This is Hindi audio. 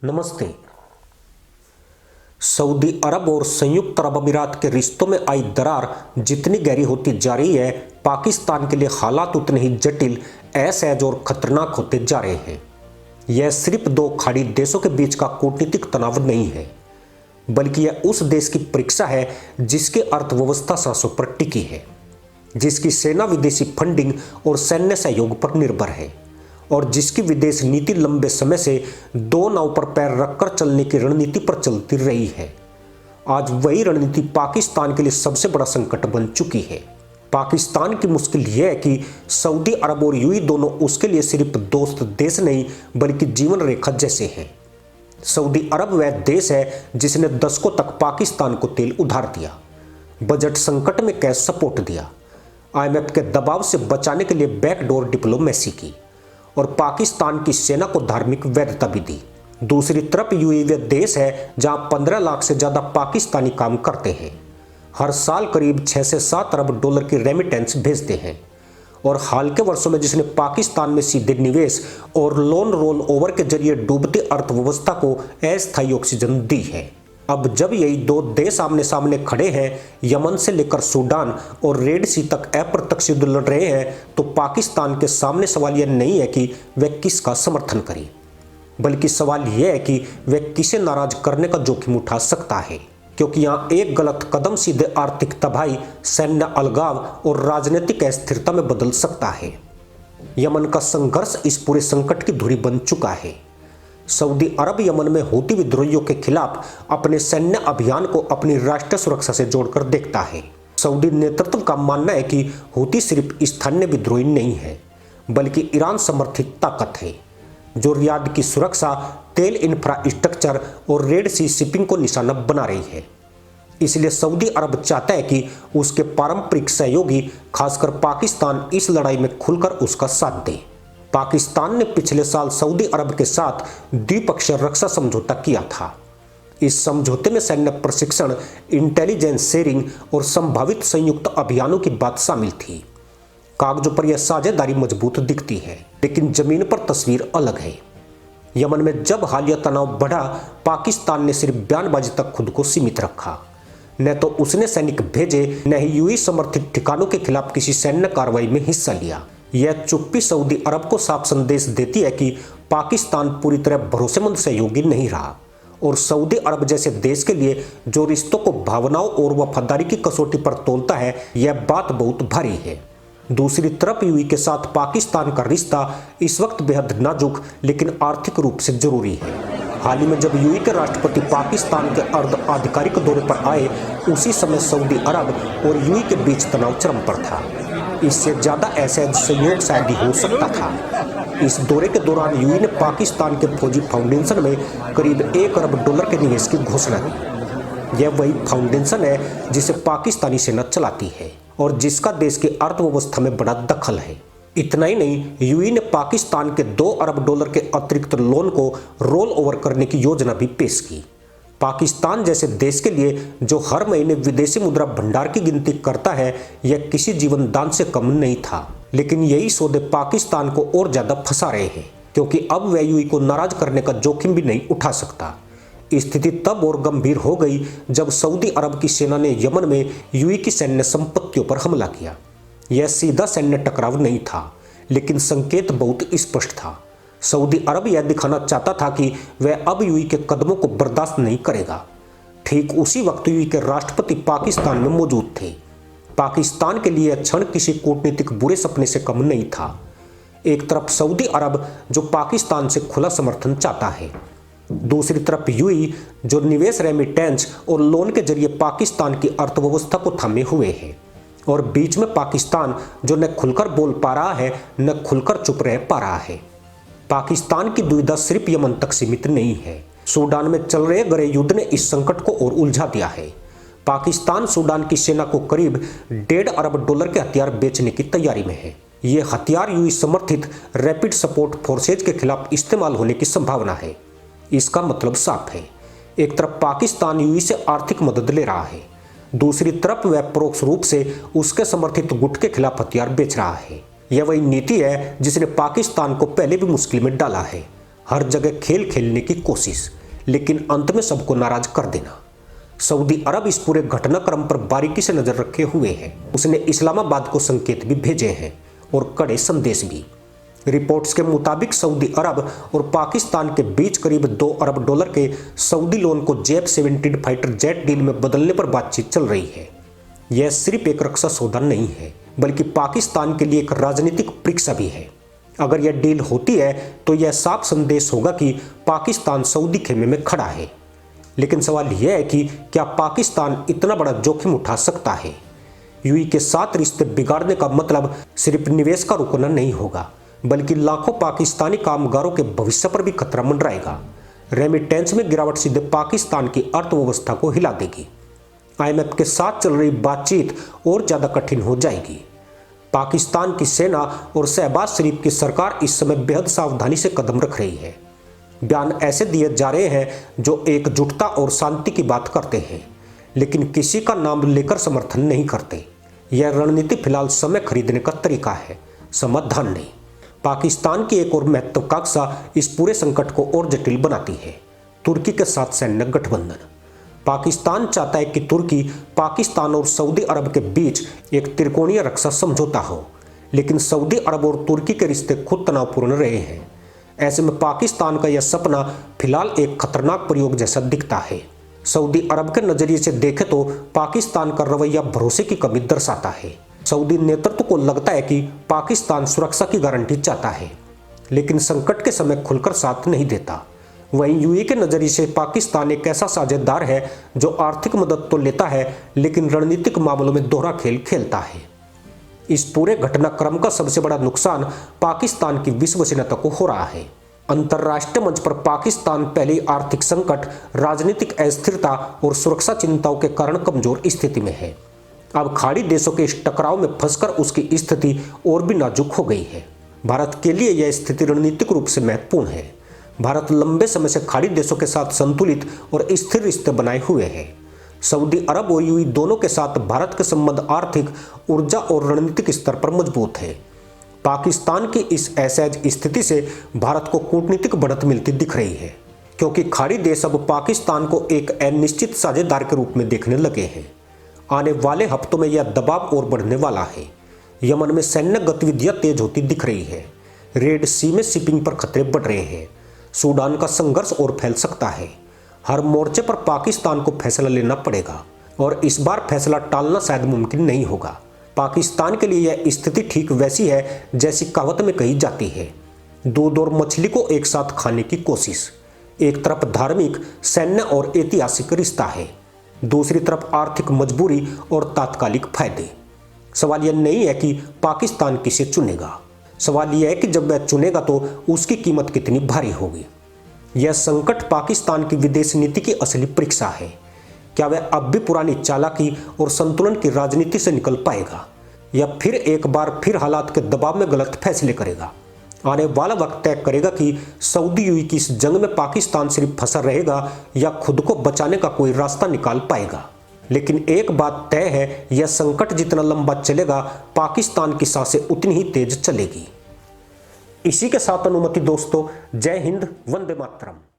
नमस्ते। सऊदी अरब और संयुक्त अरब अमीरात के रिश्तों में आई दरार जितनी गहरी होती जा रही है, पाकिस्तान के लिए हालात उतने ही जटिल, असहज और खतरनाक होते जा रहे हैं। यह सिर्फ दो खाड़ी देशों के बीच का कूटनीतिक तनाव नहीं है, बल्कि यह उस देश की परीक्षा है जिसकी अर्थव्यवस्था सांसों पर टिकी है, जिसकी सेना विदेशी फंडिंग और सैन्य सहयोग पर निर्भर है और जिसकी विदेश नीति लंबे समय से दो नाव पर पैर रखकर चलने की रणनीति पर चलती रही है। आज वही रणनीति पाकिस्तान के लिए सबसे बड़ा संकट बन चुकी है। पाकिस्तान की मुश्किल यह है कि सऊदी अरब और यूएई दोनों उसके लिए सिर्फ दोस्त देश नहीं बल्कि जीवन रेखा जैसे हैं। सऊदी अरब वह देश है जिसने दशकों तक पाकिस्तान को तेल उधार दिया, बजट संकट में कैश सपोर्ट दिया, IMF के दबाव से बचाने के लिए बैकडोर डिप्लोमेसी की और पाकिस्तान की सेना को धार्मिक वैधता भी दी। दूसरी तरफ यूएई वह देश है जहां 15 लाख से ज्यादा पाकिस्तानी काम करते हैं, हर साल करीब 6 से 7 अरब डॉलर की रेमिटेंस भेजते हैं और हाल के वर्षों में जिसने पाकिस्तान में सीधे निवेश और लोन रोल ओवर के जरिए डूबती अर्थव्यवस्था को अस्थायी ऑक्सीजन दी है। अब जब यही दो देश आमने सामने खड़े हैं, यमन से लेकर सूडान और रेड सी तक अप्रत्यक्ष युद्ध लड़ रहे हैं, तो पाकिस्तान के सामने सवाल यह नहीं है कि वह किसका समर्थन करे, बल्कि सवाल यह है कि वह किसे नाराज करने का जोखिम उठा सकता है, क्योंकि यहाँ एक गलत कदम सीधे आर्थिक तबाही, सैन्य अलगाव और राजनीतिक अस्थिरता में बदल सकता है। यमन का संघर्ष इस पूरे संकट की धुरी बन चुका है। सऊदी अरब यमन में हूती विद्रोहियों के खिलाफ अपने सैन्य अभियान को अपनी राष्ट्रीय सुरक्षा से जोड़कर देखता है। सऊदी नेतृत्व का मानना है कि हूती सिर्फ स्थानीय विद्रोही नहीं है, बल्कि ईरान समर्थित ताकत है जो रियाद की सुरक्षा, तेल इंफ्रास्ट्रक्चर और रेड सी शिपिंग को निशाना बना रही है। इसलिए सऊदी अरब चाहता है कि उसके पारंपरिक सहयोगी, खासकर पाकिस्तान, इस लड़ाई में खुलकर उसका साथ दे। पाकिस्तान ने पिछले साल सऊदी अरब के साथ द्विपक्षीय रक्षा समझौता किया था। इस समझौते में सैन्य प्रशिक्षण, इंटेलिजेंस शेयरिंग और संभावित संयुक्त अभियानों की बात शामिल थी। कागजों पर यह साझेदारी मजबूत दिखती है, लेकिन जमीन पर तस्वीर अलग है। यमन में जब हालिया तनाव बढ़ा, पाकिस्तान ने सिर्फ बयानबाजी तक खुद को सीमित रखा। न तो उसने सैनिक भेजे, न ही यूएई समर्थित ठिकानों के खिलाफ किसी सैन्य कार्रवाई में हिस्सा लिया। यह चुप्पी सऊदी अरब को साफ संदेश देती है कि पाकिस्तान पूरी तरह भरोसेमंद सहयोगी नहीं रहा और सऊदी अरब जैसे देश के लिए जो रिश्तों को भावनाओं और वफादारी की कसौटी पर तोलता है, यह बात बहुत भारी है। दूसरी तरफ यूएई के साथ पाकिस्तान का रिश्ता इस वक्त बेहद नाजुक लेकिन आर्थिक रूप से जरूरी है। हाल ही में जब यूएई के राष्ट्रपति पाकिस्तान के अर्ध आधिकारिक दौरे पर आए, उसी समय सऊदी अरब और यूएई के बीच तनाव चरम पर था। इससे ज्यादा असहज संयोग शायद ही हो सकता था। इस दौरे के दौरान यूएई ने पाकिस्तान के फौजी फाउंडेशन में करीब 1 अरब डॉलर के निवेश की घोषणा की। यह वही फाउंडेशन है जिसे पाकिस्तानी सेना चलाती है और जिसका देश की अर्थव्यवस्था में बड़ा दखल है। इतना ही नहीं, यूएई ने पाकिस्तान के 2 अरब डॉलर के अतिरिक्त लोन को रोल ओवर करने की योजना भी पेश की। पाकिस्तान जैसे देश के लिए जो हर महीने विदेशी मुद्रा भंडार की गिनती करता है, यह किसी जीवन दान से कम नहीं था। लेकिन यही सौदे पाकिस्तान को और ज्यादा फंसा रहे हैं, क्योंकि अब वह यूएई को नाराज करने का जोखिम भी नहीं उठा सकता। स्थिति तब और गंभीर हो गई जब सऊदी अरब की सेना ने यमन में यूएई की सैन्य संपत्तियों पर हमला किया। यह सीधा सैन्य टकराव नहीं था, लेकिन संकेत बहुत स्पष्ट था। सऊदी अरब यह दिखाना चाहता था कि वह अब यूएई के कदमों को बर्दाश्त नहीं करेगा। ठीक उसी वक्त यूएई के राष्ट्रपति पाकिस्तान में मौजूद थे। पाकिस्तान के लिए यह क्षण किसी कूटनीतिक बुरे सपने से कम नहीं था। एक तरफ सऊदी अरब जो पाकिस्तान से खुला समर्थन चाहता है, दूसरी तरफ यूएई जो निवेश, रेमिटेंस और लोन के जरिए पाकिस्तान की अर्थव्यवस्था को थामे हुए है, और बीच में पाकिस्तान जो न खुलकर बोल पा रहा है न खुलकर चुप रह पा रहा है। पाकिस्तान की दुविधा सिर्फ यमन तक सीमित नहीं है। सूडान में चल रहे गहरे युद्ध ने इस संकट को और उलझा दिया है। पाकिस्तान सूडान की सेना को करीब 1.5 अरब डॉलर के हथियार बेचने की तैयारी में है। ये हथियार यूएई समर्थित रैपिड सपोर्ट फोर्सेज के खिलाफ इस्तेमाल होने की संभावना है। इसका मतलब साफ है, एक तरफ पाकिस्तान यूएई से आर्थिक मदद ले रहा है, दूसरी तरफ वह परोक्ष रूप से उसके समर्थित गुट के खिलाफ हथियार बेच रहा है। यह वही नीति है जिसने पाकिस्तान को पहले भी मुश्किल में डाला है। हर जगह खेल खेलने की कोशिश, लेकिन अंत में सबको नाराज कर देना। सऊदी अरब इस पूरे घटनाक्रम पर बारीकी से नजर रखे हुए है। उसने इस्लामाबाद को संकेत भी भेजे हैं और कड़े संदेश भी। रिपोर्ट्स के मुताबिक सऊदी अरब और पाकिस्तान के बीच करीब $2 अरब के सऊदी लोन को JF-17 फाइटर जेट डील में बदलने पर बातचीत चल रही है। यह सिर्फ एक रक्षा सौदा नहीं है, बल्कि पाकिस्तान के लिए एक राजनीतिक परीक्षा भी है। अगर यह डील होती है तो यह साफ संदेश होगा कि पाकिस्तान सऊदी खेमे में खड़ा है। लेकिन सवाल यह है कि क्या पाकिस्तान इतना बड़ा जोखिम उठा सकता है? यूएई के साथ रिश्ते बिगाड़ने का मतलब सिर्फ निवेश का रुकना नहीं होगा, बल्कि लाखों पाकिस्तानी कामगारों के भविष्य पर भी खतरा मंडराएगा। रेमिटेंस में गिरावट सीधे पाकिस्तान की अर्थव्यवस्था को हिला देगी। IMF के साथ चल रही बातचीत और ज्यादा कठिन हो जाएगी। पाकिस्तान की सेना और शहबाज शरीफ की सरकार इस समय बेहद सावधानी से कदम रख रही है। बयान ऐसे दिए जा रहे हैं जो एकजुटता और शांति की बात करते हैं, लेकिन किसी का नाम लेकर समर्थन नहीं करते। यह रणनीति फिलहाल समय खरीदने का तरीका है, समाधान नहीं। पाकिस्तान की एक और महत्वाकांक्षा इस पूरे संकट को और जटिल बनाती है, तुर्की के साथ सैन्य गठबंधन। पाकिस्तान चाहता है कि तुर्की, पाकिस्तान और सऊदी अरब के बीच एक त्रिकोणीय रक्षा समझौता हो, लेकिन सऊदी अरब और तुर्की के रिश्ते खुद तनावपूर्ण रहे हैं। ऐसे में पाकिस्तान का यह सपना फिलहाल एक खतरनाक प्रयोग जैसा दिखता है। सऊदी अरब के नजरिए से देखें तो पाकिस्तान का रवैया भरोसे की कमी दर्शाता है। सऊदी नेतृत्व को लगता है कि पाकिस्तान सुरक्षा की गारंटी चाहता है, लेकिन संकट के समय खुलकर साथ नहीं देता। वहीं यूएई के नजरिए से पाकिस्तान एक ऐसा साझेदार है जो आर्थिक मदद तो लेता है, लेकिन रणनीतिक मामलों में दोहरा खेल खेलता है। इस पूरे घटनाक्रम का सबसे बड़ा नुकसान पाकिस्तान की विश्वसनीयता को हो रहा है। अंतर्राष्ट्रीय मंच पर पाकिस्तान पहले ही आर्थिक संकट, राजनीतिक अस्थिरता और सुरक्षा चिंताओं के कारण कमजोर स्थिति में है। अब खाड़ी देशों के इस टकराव में फंसकर उसकी स्थिति और भी नाजुक हो गई है। भारत के लिए यह स्थिति रणनीतिक रूप से महत्वपूर्ण है। भारत लंबे समय से खाड़ी देशों के साथ संतुलित और स्थिर रिश्ते बनाए हुए है। सऊदी अरब और यूएई दोनों के साथ भारत के संबंध आर्थिक, ऊर्जा और रणनीतिक स्तर पर मजबूत है। पाकिस्तान की इस असहज स्थिति से भारत को कूटनीतिक बढ़त मिलती दिख रही है, क्योंकि खाड़ी देश अब पाकिस्तान को एक अनिश्चित साझेदार के रूप में देखने लगे हैं। आने वाले हफ्तों में यह दबाव और बढ़ने वाला है। यमन में सैन्य गतिविधियां तेज होती दिख रही है। रेड सी में शिपिंग पर खतरे बढ़ रहे हैं। सूडान का संघर्ष और फैल सकता है। हर मोर्चे पर पाकिस्तान को फैसला लेना पड़ेगा और इस बार फैसला टालना शायद मुमकिन नहीं होगा। पाकिस्तान के लिए यह स्थिति ठीक वैसी है जैसी कहावत में कही जाती है, दूध और मछली को एक साथ खाने की कोशिश। एक तरफ धार्मिक, सैन्य और ऐतिहासिक रिश्ता है, दूसरी तरफ आर्थिक मजबूरी और तात्कालिक फायदे। सवाल यह नहीं है कि पाकिस्तान किसे चुनेगा, सवाल यह है कि जब वह चुनेगा तो उसकी कीमत कितनी भारी होगी। यह संकट पाकिस्तान की विदेश नीति की असली परीक्षा है। क्या वह अब भी पुरानी चालाकी और संतुलन की राजनीति से निकल पाएगा, या फिर एक बार फिर हालात के दबाव में गलत फैसले करेगा? आने वाला वक्त तय करेगा कि सऊदी यूएई की इस जंग में पाकिस्तान सिर्फ फंसा रहेगा या खुद को बचाने का कोई रास्ता निकाल पाएगा। लेकिन एक बात तय है, यह संकट जितना लंबा चलेगा, पाकिस्तान की सांसें उतनी ही तेज चलेगी। इसी के साथ अनुमति दोस्तों, जय हिंद, वंदे मातरम।